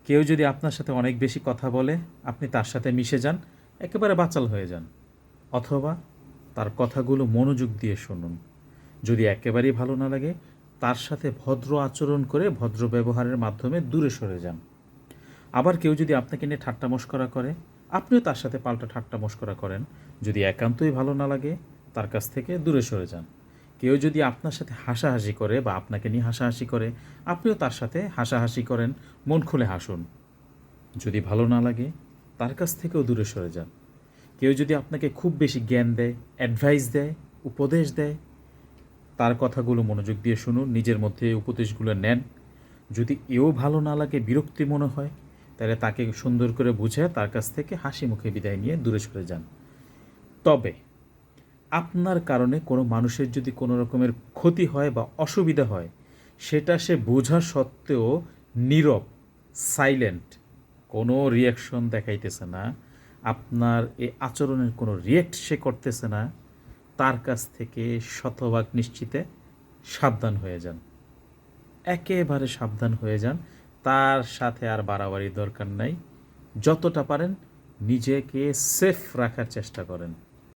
কেউ যদি আপনার সাথে অনেক বেশি কথা বলে, আপনি তার সাথে মিশে যান, একেবারে বাচাল হয়ে যান। অথবা তার কথাগুলো মনোযোগ দিয়ে শুনুন। যদি একেবারেই ভালো না লাগে, তার সাথে ভদ্র আচরণ করে ভদ্র ব্যবহারের মাধ্যমে দূরে সরে যান। আবার কেউ যদি আপনাকে নিয়ে ঠাট্টা মশকরা করে, আপনিও তার সাথে পাল্টা ঠাট্টা মশকরা করেন। যদি একান্তই ভালো না লাগে, তার কাছ থেকে দূরে সরে যান। কেউ যদি আপনার সাথে হাসাহাসি করে বা আপনাকে নিয়ে হাসাহাসি করে, আপনিও তার সাথে হাসাহাসি করেন, মন খুলে হাসুন। যদি ভালো না লাগে, তার কাছ থেকেও দূরে সরে যান। কেউ যদি আপনাকে খুব বেশি জ্ঞান দেয়, অ্যাডভাইস দেয়, উপদেশ দেয়, তার কথাগুলো মনোযোগ দিয়ে শুনুন, নিজের মধ্যে উপদেশগুলো নেন। যদি এও ভালো না লাগে, বিরক্তি মনে হয়, তাহলে তাকে সুন্দর করে বুঝে তার কাছ থেকে হাসি মুখে বিদায় নিয়ে দূরে সরে যান। তবে আপনার কারণে কোনো মানুষের যদি কোনো রকমের ক্ষতি হয় বা অসুবিধা হয়, সেটা সে বোঝা সত্ত্বেও নীরব, সাইলেন্ট, কোনো রিয়াকশন দেখাইতেছে না, আপনার এই আচরণের কোনো রিয়েক্ট সে করতেছে না, তার কাছ থেকে শতভাগ নিশ্চিতে সাবধান হয়ে যান। একেবারে সাবধান হয়ে যান। তার সাথে আর বাড়াবাড়ির দরকার নাই। যতটা পারেন নিজেকে সেফ রাখার চেষ্টা করেন।